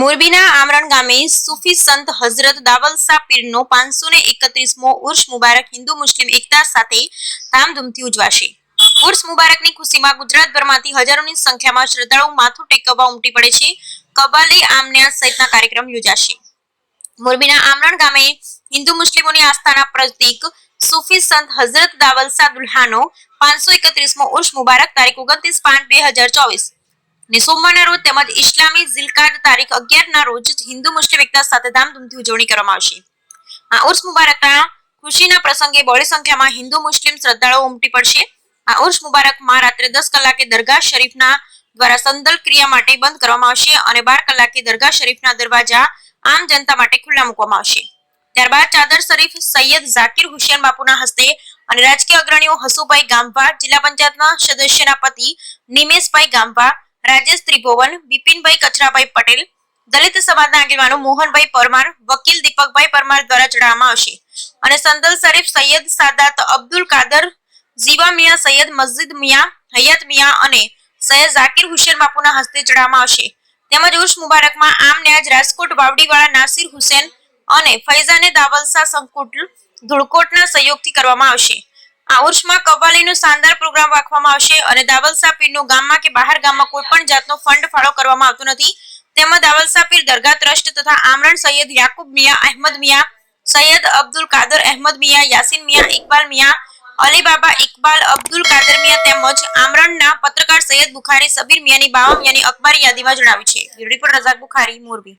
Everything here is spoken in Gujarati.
મોરબીના આમરણ ગામે સૂફી સંત હઝરત દાવલ શાહ પીરનો 531મો ઉર્સ મુબારક હિન્દુ મુસ્લિમ એકતા સાથે ધામધૂમથી ઉજવાશે। ઉર્સ મુબારકની ખુશીમાં ગુજરાતભરમાંથી હજારોની સંખ્યામાં શ્રદ્ધાળુઓ માથું ટેકવવા ઉમટી પડે છે। કબાલી આમન્યા સહિતના કાર્યક્રમ યોજાશે। મોરબીના આમરણ ગામે હિન્દુ મુસ્લિમોની આસ્થાના પ્રતીક સૂફી સંત હઝરત દાવલ શાહ દુલ્હાનો 531મો ઉર્સ મુબારક તારીખ 29/5/2024 ને સોમવારના રોજ તેમજ ઇસ્લામી ઝિલકાદ તારીખ 11ના રોજ હિન્દુ મુસ્લિમ એકતા સાથે ધામધૂમથી ઉજવણી કરવામાં આવશે। આ ઉર્સ મુબારકના ખુશીના પ્રસંગે બહોળી સંખ્યામાં હિન્દુ મુસ્લિમ શ્રદ્ધાળુઓ ઉમટી પડશે। આ ઉર્સ મુબારકમાં રાત્રે 10 કલાકે દરગાહ શરીફના દ્વારા સંદલ ક્રિયા માટે બંધ કરવામાં આવશે અને 12 કલાકે દરગાહ શરીફના દરવાજા આમ જનતા માટે ખુલ્લા મૂકવામાં આવશે। ત્યારબાદ ચાદર શરીફ સૈયદ ઝાકીર હુસૈન બાપુના હસ્તે અને રાજકીય અગ્રણીઓ હસુભાઈ ગામવા, જિલ્લા પંચાયતના સદસ્યના પતિ નિમેશભાઈ ગામવા, રાજેશ ત્રિભુવન, બિપિનભાઈ કચરાભાઈ પટેલ, દલિત સમાજના આગેવાનો મોહનભાઈ પરમાર, વકીલ દીપકભાઈ પરમાર દ્વારા ચડાવવામાં આવશે અને સંદલ શરીફ સૈયદ સાદાત અબ્દુલ કાદર, જીવા મિયા સૈયદ, મસ્જિદ મિયા હયાત મિયા અને સૈયદ ઝાકીર હુસૈન બાપુના હસ્તે ચડાવવામાં આવશે। તેમજ ઉર્સ મુબારકમાં આમ ન્યાજ રાજકોટ વાવડીવાળા નાસિર હુસૈન અને ફૈઝાને દાવલ શાહ સંકુલ ધુળકોટના સહયોગથી કરવામાં આવશે। આ ઉર્સમાં કવ્વાલીનો શાનદાર પ્રોગ્રામ રાખવામાં આવશે અને દાવલ શાહ પીરનો ગામમાં કે બહાર ગામમાં કોઈ પણ જાતનો ફંડ ફાળો કરવામાં આવતો નથી। તેમજ દાવલ શાહ પીર દરગાહ ટ્રસ્ટ તથા આમરણ સૈયદ યાકુબ મિયા અહેમદ મિયા, સૈયદ અબ્દુલ કાદર અહેમદ મિયા, યાસીન મિયા, ઇકબાલ મિયા, અલીબાબા ઇકબાલ અબ્દુલ કાદર મિયા તેમજ આમરણના પત્રકાર સૈયદ બુખારી સબીર મિયાની 52 મિયાની અખબારી યાદીમાં જણાવ્યું છે। રિપોર્ટર રઝાક બુખારી, મોરબી।